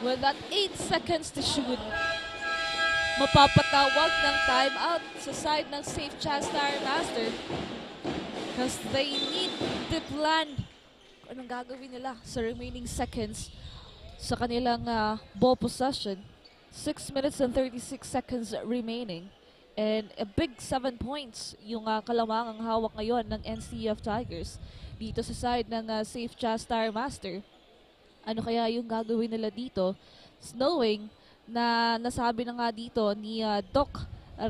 With that 8 seconds to shoot, mapapatawag ng timeout sa side ng SAFE-JAZ Master. Because they need to plan kung anong gagawin nila sa remaining seconds sa kanilang ball possession. 6 minutes and 36 seconds remaining. And a big 7 points yung kalamangang hawak ngayon ng NCF Tigers dito sa side ng SAFE-JAZ Master. Ano kaya yung gagawin nila dito? Knowing na nasabi na nga dito ni Doc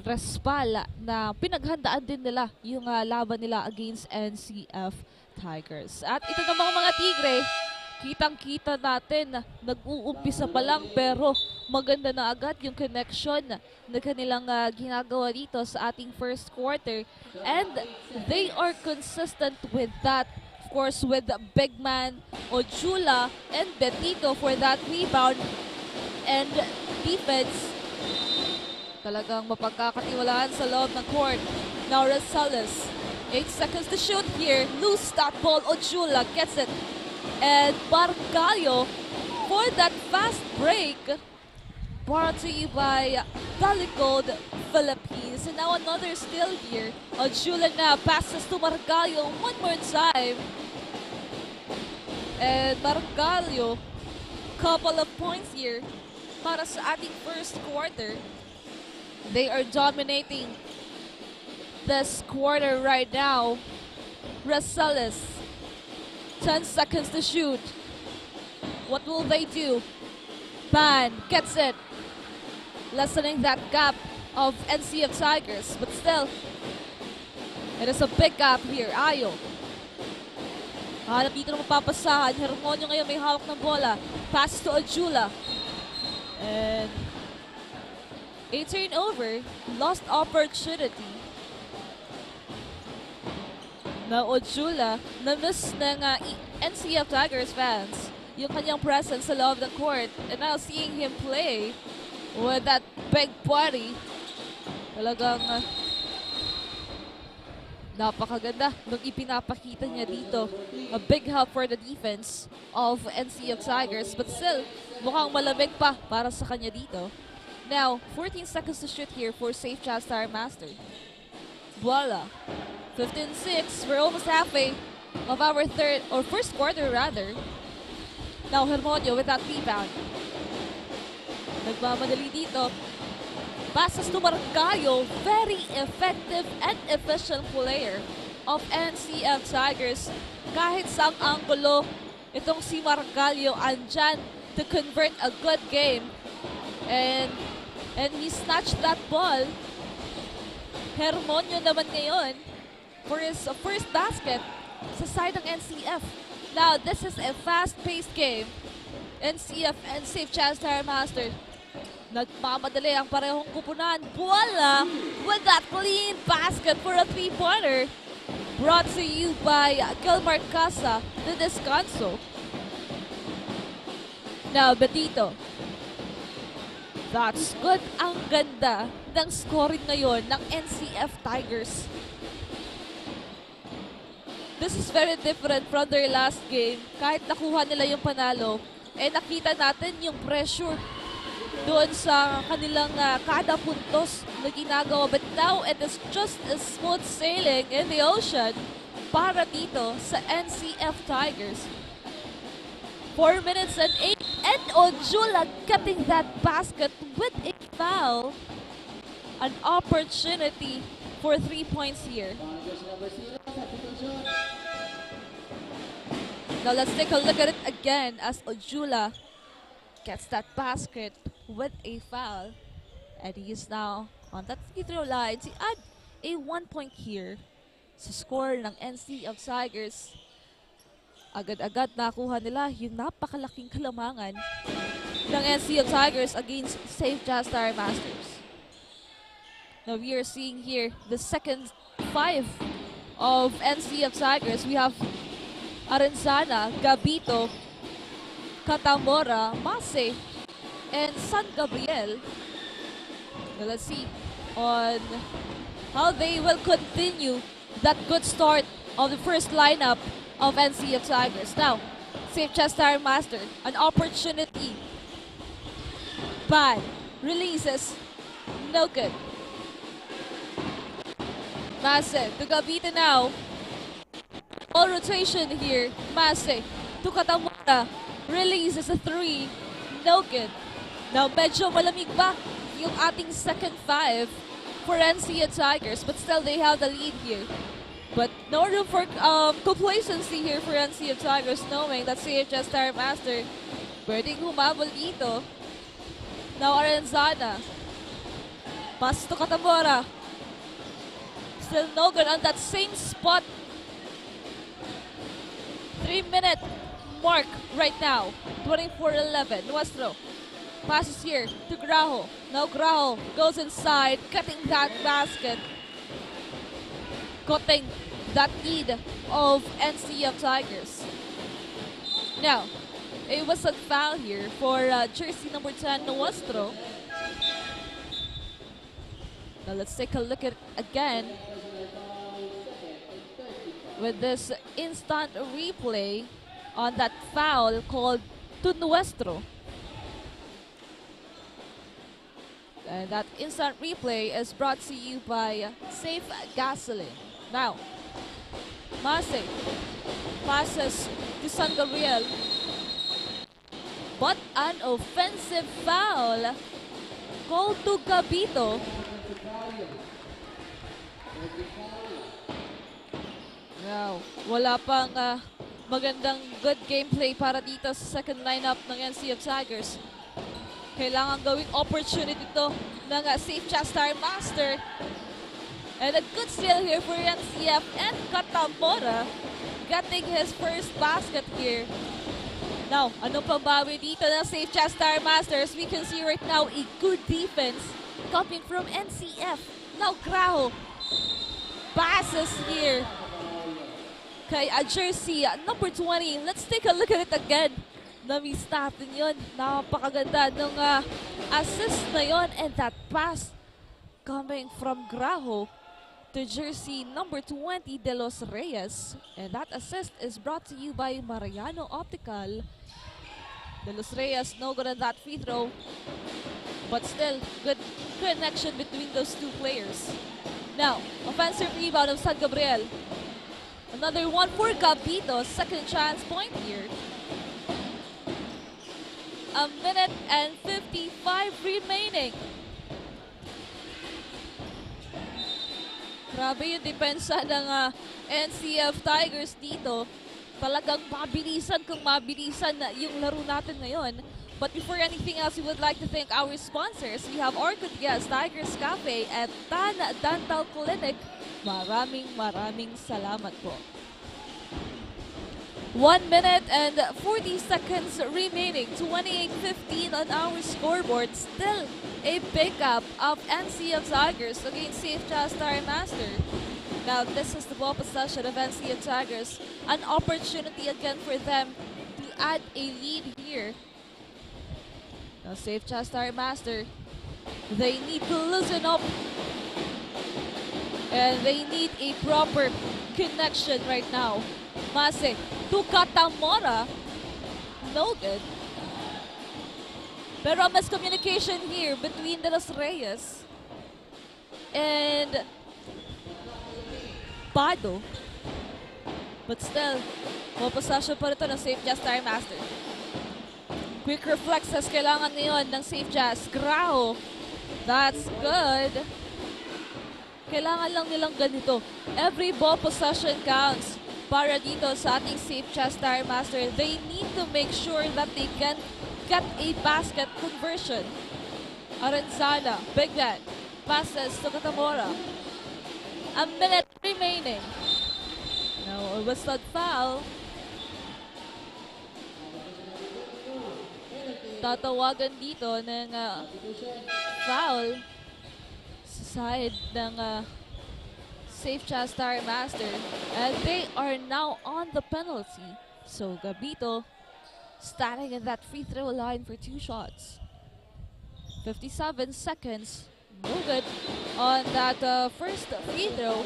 Respal na pinaghandaan din nila yung laban nila against NCF Tigers. At ito namang mga Tigre, kitang-kita natin, nag-uumpisa pa lang pero maganda na agad yung connection na kanilang ginagawa dito sa ating first quarter. And they are consistent with that. Of course, with the big man, Ojula, and Betito for that rebound. And defense, talagang mapagkakatiwalaan sa loob ng court. Now Rosales, 8 seconds to shoot here. Loose that ball, Ojula gets it. And Barcayo for that fast break. Brought to you by DELIGOLD Philippines. And now another steal here. Ojula na passes to Barcayo one more time. And Barcayo, couple of points here para sa ating first quarter. They are dominating this quarter right now. Rosales, 10 seconds to shoot. What will they do? Pan gets it. Lessening that gap of NCF Tigers. But still, it is a big gap here. Ayo. Hanap dito na mapapasahan. Hermonio ngayon may hawak ng bola. Pass to Ojula. And a turnover. Lost opportunity. Now Ojula, na-miss ng NCF Tigers fans yung kanyang presence sa loob ng court. And now seeing him play with that big body, talagang napakaganda nung ipinapakita niya dito. A big help for the defense of NCF Tigers, but still, mukhang malamig pa para sa kanya dito. Now, 14 seconds to shoot here for SAFE-JAZ Master. Voila. 15-6. We're almost halfway of our first quarter rather. Now Hermonio with that rebound. Nagmamadali dito. Passes to Barcayo. Very effective and efficient player of NCF Tigers. Kahit sa anggulo, itong si Barcayo andyan to convert a good game. And he snatched that ball. Hermonio naman ngayon for his first basket sa side ng NCF. Now, this is a fast-paced game. NCF and SAFE-JAZ Master. Nagmamadali ang parehong kupunan. Voila! With that clean basket for a three-pointer. Brought to you by GILMAR CASA, the DESCANSO. Now, Betito. That's good. Ang ganda ng scoring ngayon ng NCF Tigers. This is very different from their last game. Kahit nakuha nila yung panalo, nakita natin yung pressure doon sa kanilang kada puntos na ginagawa. But now, it is just a smooth sailing in the ocean para dito sa NCF Tigers. 4 minutes and 8. And Ojula getting that basket with a foul. An opportunity for 3 points here. Now let's take a look at it again as Ojula gets that basket with a foul. And he is now on that free throw line to add a 1 point here sa score ng NCF Tigers. Agad-agad nakuha nila yung napakalaking kalamangan ng NCF Tigers against SAFE-JAZ Masters. Now we are seeing here the second 5 of NCF Tigers. We have Arenzana, Gabito, Catamora, Mase, and San Gabriel. Now let's see on how they will continue that good start of the first lineup of NCF Tigers. Now, SAFE-JAZ Star Master. An opportunity. Bad. Releases. No good. Mase to Gabita now. All rotation here. Mase to Katamura. Releases a 3. No good. Now medyo malamig ba yung ating second 5 for NCA Tigers, but still they have the lead here. But no room for complacency here for NCA Tigers, knowing that SAFE-JAZ Star Master pwedeng humabol dito. Now Arenzana. Pass to Katamura. Still no good on that same spot. 3-minute mark right now. 24-11. Nuestro passes here to Graho. Now Graho goes inside, cutting that basket. Cutting that lead of NCF Tigers. Now, it was a foul here for jersey number 10, Nuestro. Now let's take a look at it again with this instant replay on that foul called to Nuestro. And that instant replay is brought to you by Safe Gasoline. Now, Mase passes to San Gabriel, but an offensive foul called to Gabito. Wow, wala pang magandang good gameplay para dito sa second lineup ng NCF Tigers. Kailangan gawing opportunity to ng SAFE-JAZ Star Master. And a good steal here for NCF and Katamora getting his first basket here. Now, ano pang bawi dito ng SAFE-JAZ Star Masters? We can see right now a good defense coming from NCF. Now, Graho passes here kay jersey number 20. Let's take a look at it again. Na-miss natin yun. Napakaganda ng assist na yun. And that pass coming from Graho to jersey number 20, De Los Reyes. And that assist is brought to you by Mariano Optical. De Los Reyes, no good on that free throw. But still, good connection between those two players. Now, offensive rebound of San Gabriel. Another one for Gabito. Second chance point here. A minute and 55 remaining. Grabe yung depensa ng NCF Tigers dito. Talagang mabilisan kung mabilisan na yung laro natin ngayon. But before anything else, we would like to thank our sponsors. We have ARCO, DIEZ, Tigers Cafe, at Tan Dental Clinic. Maraming salamat po. 1 minute and 40 seconds remaining. 28-15 on our scoreboard. Still a pickup of NCF Tigers against SAFE-JAZ Star Master. Now this is the ball possession of NCF Tigers. An opportunity again for them to add a lead here. Now SAFE-JAZ Star Master, they need to loosen up. And they need a proper connection right now. Mase to Katamora. No good. Pero miscommunication here between De Los Reyes and Bado. But still, more possession pa rito ng SAFE-JAZ Star Master. Quick reflexes kailangan ngayon ng SAFE-JAZ. Graho. That's good. Kailangan lang nilang ganito. Every ball possession counts para dito sa ating SAFE-JAZ Star Master. They need to make sure that they can get a basket conversion. Arenzana, big man, passes to Katamora. A minute remaining. Now, a whistled foul. Tatawagan dito ng foul sa side ng SAFE-JAZ Star Master. And they are now on the penalty. So, Gabito standing at that free throw line for 2 shots. 57 seconds. No good on that first free throw.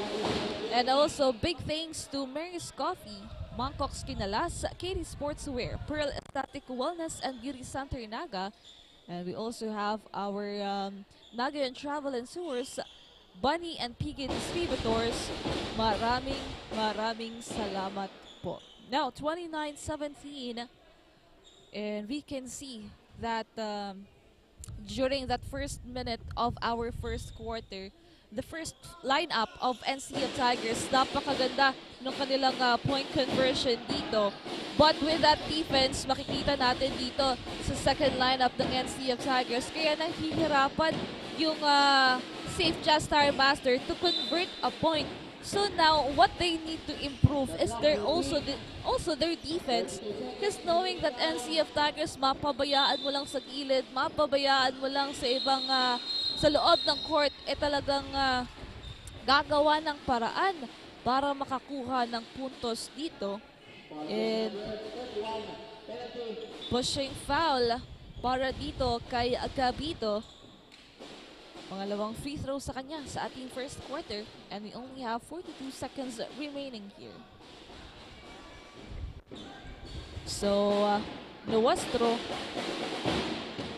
And also, big thanks to Mary's Coffee, Mangkok's Kinalas, Katie Sportswear, Pearl Aesthetic Wellness and Beauty Center Naga. And we also have our Naga and Travel and Tours, Bunny and Piggy Distributors. Maraming salamat po. Now, 29-17, and we can see that during that first minute of our first quarter, the first lineup of NCF Tigers, napakaganda ng kanilang point conversion dito. But with that defense, makikita natin dito sa second lineup ng NCF Tigers, kaya nahihirapan yung SAFE-JAZ Star Master to convert a point. So now, what they need to improve is also their defense. Because knowing that NCF Tigers, mapabayaan mo lang sa gilid, mapabayaan mo lang sa ibang, sa loob ng court, talagang gagawa ng paraan para makakuha ng puntos dito. And pushing foul para dito kay Gabito. Pangalawang free throw sa kanya sa ating first quarter, and we only have 42 seconds remaining here. So, Nuestro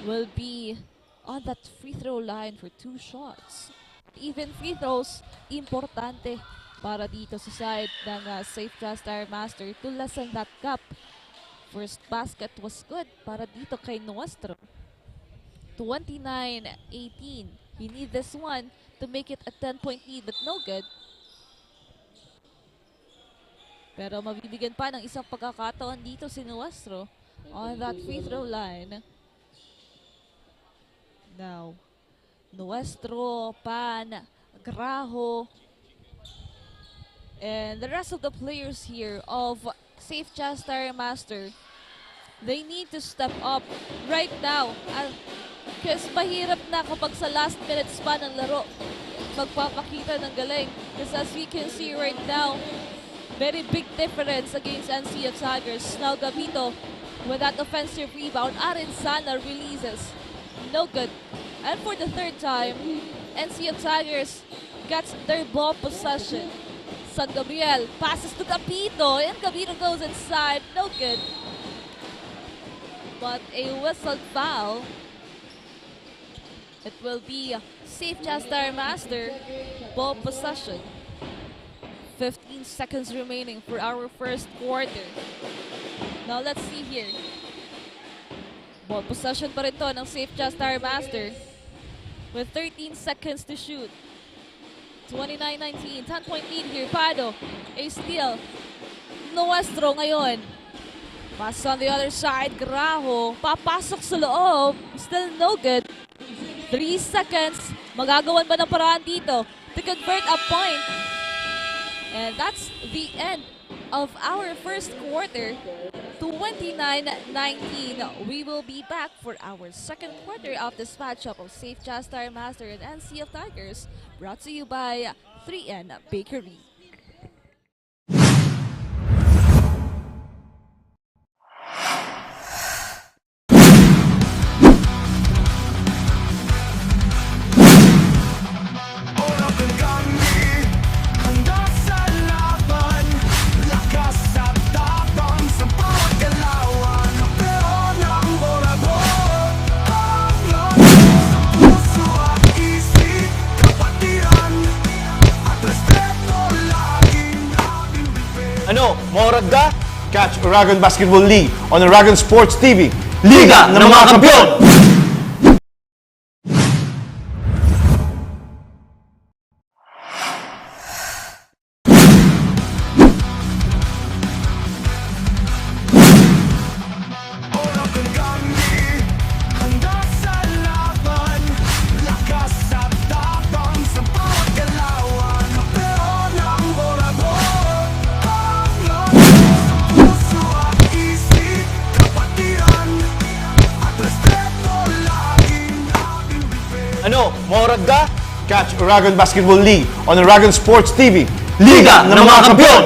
will be on that free throw line for 2 shots. Even free throws, importante para dito sa side ng SAFE-JAZ Star Master to lessen that gap. First basket was good para dito kay Nuestro. 29-18. You need this one to make it a 10-point lead, but no good. Pero mabibigyan pa ng isang pagkakataon dito si Nuestro on that free throw line. Now, Nuestro, Pan, Graho, and the rest of the players here of SAFE-JAZ Star Master, they need to step up right now. Kasi mahirap na kapag sa last minutes pa ng laro magpapakita ng galing. Because as we can see right now, very big difference against NCF Tigers. Now Gabito with that offensive rebound. Arin Sana releases. No good. And for the third time, NCF Tigers gets their ball possession. San Gabriel passes to Gabito, and Gabito goes inside. No good. But a whistled foul. It will be SAFE-JAZ Star Master ball possession. 15 seconds remaining for our first quarter. Now let's see here. Ball possession pa rin to ng SAFE-JAZ Star Master with 13 seconds to shoot. 29-19, 10-point lead here. Pado, a steal. Nuestro ngayon. Pass on the other side. Graho, papasok sa loob. Still no good. 3 seconds. Magagawan ba ng paraan dito to convert a point? And that's the end of our first quarter. 29-19. We will be back for our second quarter of this matchup of SAFE-JAZ Star Master and NCF Tigers, brought to you by 3N Bakery. Ano, maurad ka? Catch Oragon Basketball League on Oragon Sports TV. Liga ng mga Kampiyon! Ano, maurad ka? Catch Oragon Basketball League on Oragon Sports TV. Liga ng mga Kampiyon!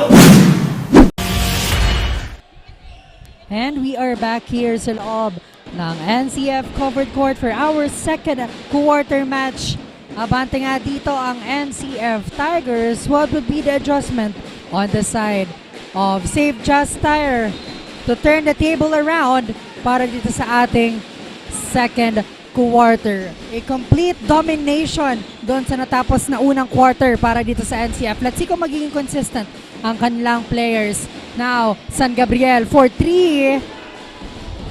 And we are back here sa loob ng NCF covered court for our second quarter match. Abante nga dito ang NCF Tigers. What would be the adjustment on the side of SAFE-JAZ Tire to turn the table around para dito sa ating second quarter. A complete domination doon sa natapos na unang quarter para dito sa NCF. Let's see kung magiging consistent ang kanilang players. Now, San Gabriel for 3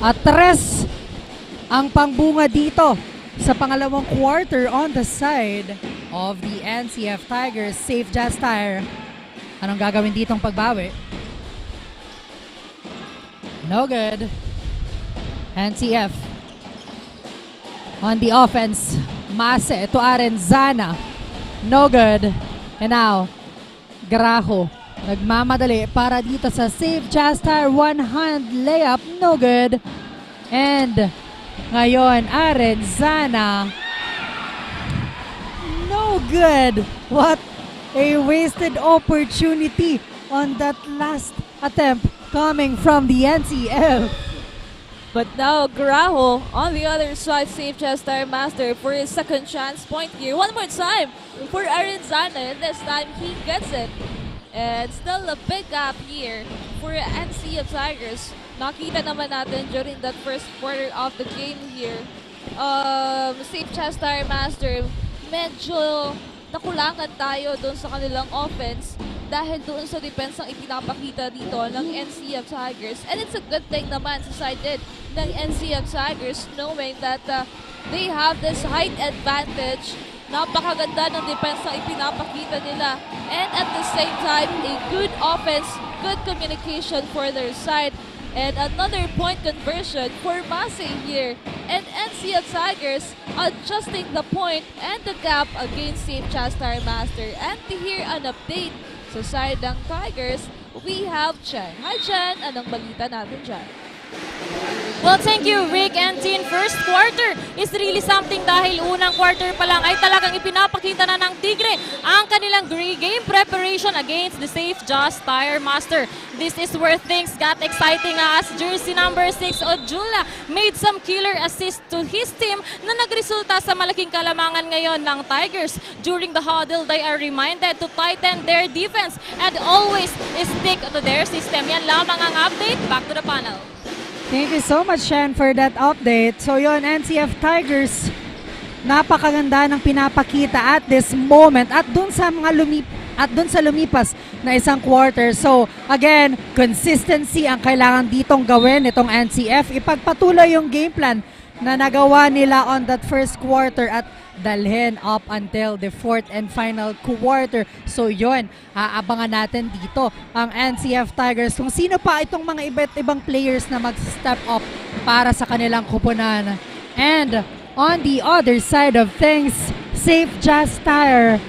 at 3 ang pangbunga dito sa pangalawang quarter on the side of the NCF Tigers. SAFE-JAZ Tire. Anong gagawin ditong pagbawi? No good. NCF on the offense. Mase to Arenzana. No good. And now, Graho. Nagmamadali para dito sa SAFE-JAZ Tire. One hand layup. No good. And ngayon, Arenzana. No good. What a wasted opportunity on that last attempt coming from the NCF. But now Graho on the other side, SAFE-JAZ Tire Master for his second chance point here. One more time for Arenzana, and this time he gets it. And still a big gap here for NCF Tigers. Nakita naman natin during that first quarter of the game here. SAFE-JAZ Tire Master, medyo nakulangan tayo doon sa kanilang offense dahil doon sa depensang ipinapakita dito ng NCF Tigers. And it's a good thing naman sa side din ng NCF Tigers knowing that they have this height advantage. Napakaganda ng depensang ipinapakita nila. And at the same time, a good offense, good communication for their side. And another point conversion for Mase here. And NCF Tigers adjusting the point and the gap against SAFE-JAZ Tire Master. And to hear an update sa side ng Tigers, we have Chen. Hi Chen, anong balita natin dyan? Well, thank you, Rick and Tin. First quarter is really something dahil unang quarter pa lang ay talagang ipinapakita na ng Tigre ang kanilang game preparation against the SAFE-JAZ Tire Master. This is where things got exciting as jersey number 6 Ojula made some killer assist to his team na nagresulta sa malaking kalamangan ngayon ng Tigers. During the huddle, they are reminded to tighten their defense and always stick to their system. Yan lamang ang update. Back to the panel. Thank you so much, Shen, for that update. So yon, NCF Tigers, napakaganda ng pinapakita at this moment at dun sa lumipas na isang quarter. So again, consistency ang kailangan ditong gawin itong NCF. Ipagpatuloy yung game plan na nagawa nila on that first quarter at dalhin up until the fourth and final quarter. So yon, aabangan natin dito ang NCF Tigers kung sino pa itong mga iba't ibang players na mag-step up para sa kanilang kupunan. And on the other side of things, SAFE-JAZ Tire,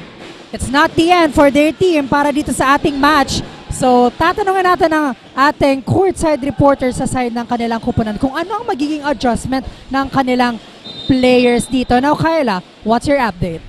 it's not the end for their team para dito sa ating match. So, tatanungin natin ang ating courtside reporter sa side ng kanilang kupunan kung ano ang magiging adjustment ng kanilang players dito. Now, Kyla, what's your update?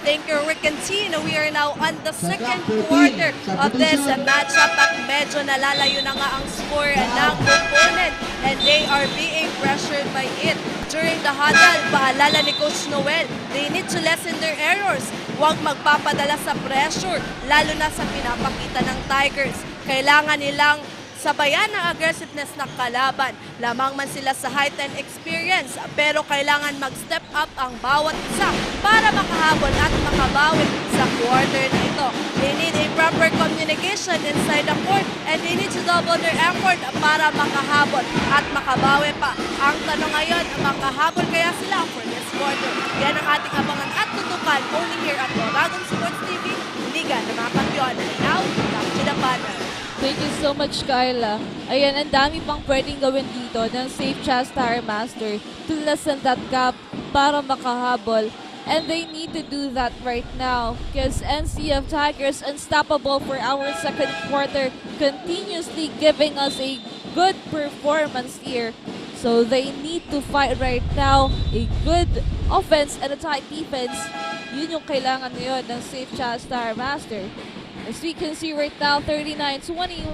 Thank you, Rick and Tina. We are now on the second quarter of this matchup at medyo nalalayo na nga ang score ng opponent and they are being pressured by it. During the huddle, paalala ni Coach Noel, they need to lessen their errors. Huwag magpapadala sa pressure, lalo na sa pinapakita ng Tigers. Kailangan nilang sabayan ang aggressiveness ng kalaban. Lamang man sila sa height and experience, pero kailangan mag-step up ang bawat isa para makahabol at makabawi sa quarter na ito. They need a proper communication inside the court and they need to double their effort para makahabol at makabawi pa. Ang tanong ngayon, makahabol kaya sila for this quarter? Yan ang ating abangan at tutukan only here at Oragon Sports TV, Liga ng mga Kampiyon. Now, back to the panel. Thank you so much, Kyla. Ayan, ang dami pang pwedeng gawin dito ng SAFE-JAZ Tire Master to lessen that gap para makahabol. And they need to do that right now because NCF Tigers unstoppable for our second quarter, continuously giving us a good performance here. So they need to fight right now a good offense and a tight defense. Yun yung kailangan ngayon ng SAFE-JAZ Tire Master. As we can see right now, 39-21,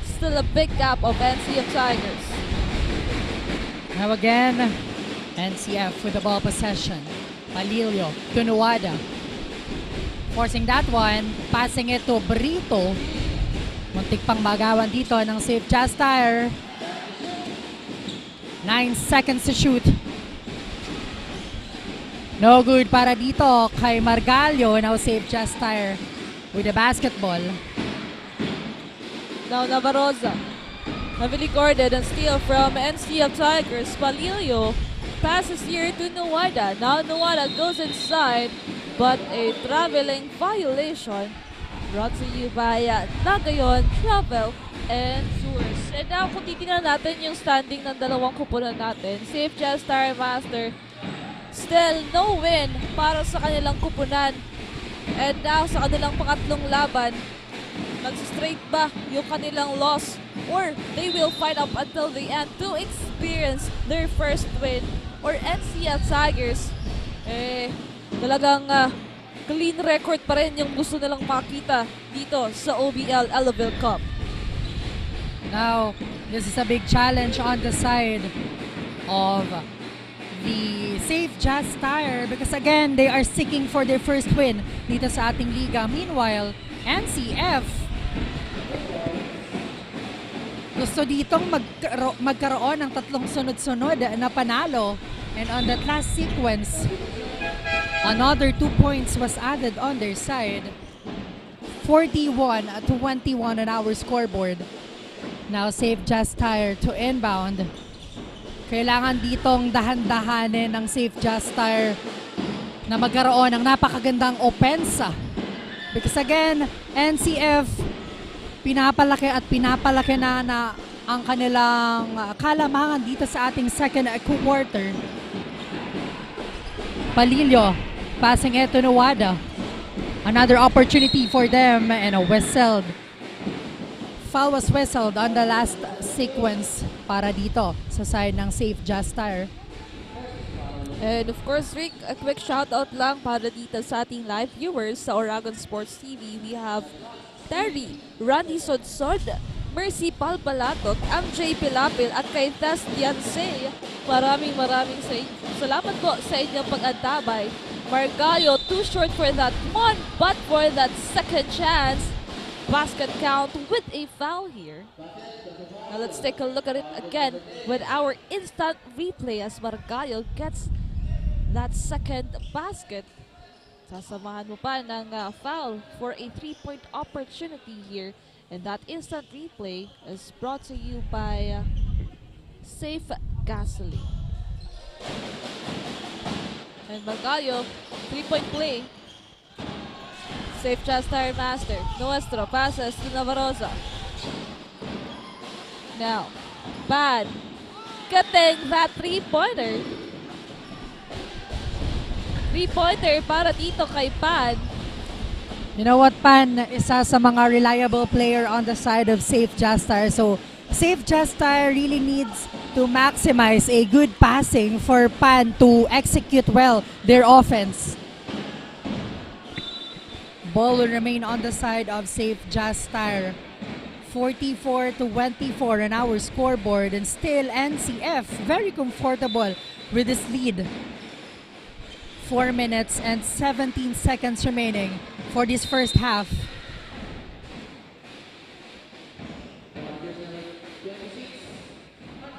still a big gap of NCF Tigers. Now again, NCF with the ball possession. Palilio to Nuada. Forcing that one, passing it to Brito. Muntik pang magawan dito ng SAFE-JAZ tire. 9 seconds to shoot. No good para dito kay Margallo. Now SAFE-JAZ tire with the basketball. Now Navarroza. Heavily guarded and steal from NCF Tigers. Palillo passes here to Nuwada. Now Nuwada goes inside, but a traveling violation brought to you by Nagayon, Travel, and Source. And now kung titignan natin yung standing ng dalawang kupunan natin, SAFE-JAZ Tire Master, still no win para sa kanilang kupunan. And now sa kanilang pangatlong laban, mag-straight ba yung kanilang loss, or they will fight up until the end to experience their first win? Or NCF Tigers, talagang clean record pa rin yung gusto nilang makita dito sa OBL Elavil Cup. Now, this is a big challenge on the side of the SAFE-JAZ tire because again, they are seeking for their first win dito sa ating liga. Meanwhile, NCF gusto ditong magkaroon ng tatlong sunod-sunod na panalo. And on that last sequence, another 2 points was added on their side. 41-21 on our scoreboard. Now SAFE-JAZ tire to inbound. Kailangan ditong dahan-dahanin ng SAFE-JAZ tire na magkaroon ng napakagandang opensa. Because again, NCF pinapalaki at pinapalaki na ang kanilang kalamangan dito sa ating second quarter. Palillo passing it to Nuwada. Another opportunity for them and a whistled. Foul was whistled on the last sequence para dito sa side ng SAFE-JAZ tire. And of course, Rick, a quick shoutout lang para dito sa ating live viewers sa Oragon Sports TV. We have Terry, Randy Sodsod, Mercy Palpalatok, MJ Pilapil at kay Tess Dianse. Maraming salamat po sa inyong pag-antabay. Margallo, too short for that one, but for that second chance, basket count with a foul here. Now let's take a look at it again with our instant replay as Margallo gets that second basket. Sasamahan mo pa ng foul for a 3-point opportunity here. And that instant replay is brought to you by Safe Gasoline. And Margallo, 3-point play. SAFE-JAZ tire master. Nuestro passes to Navarroza. Now, Pan getting that 3-pointer. 3-pointer para dito kay Pan. You know what, Pan? Isa sa mga reliable player on the side of SAFE-JAZ tire. So, SAFE-JAZ tire really needs to maximize a good passing for Pan to execute well their offense. Ball will remain on the side of SAFE-JAZ tire. 44-24 on our scoreboard, and still NCF very comfortable with this lead. 4 minutes and 17 seconds remaining for this first half.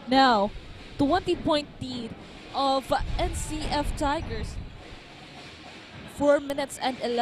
Now, 20-point lead of NCF Tigers. 4 minutes and 11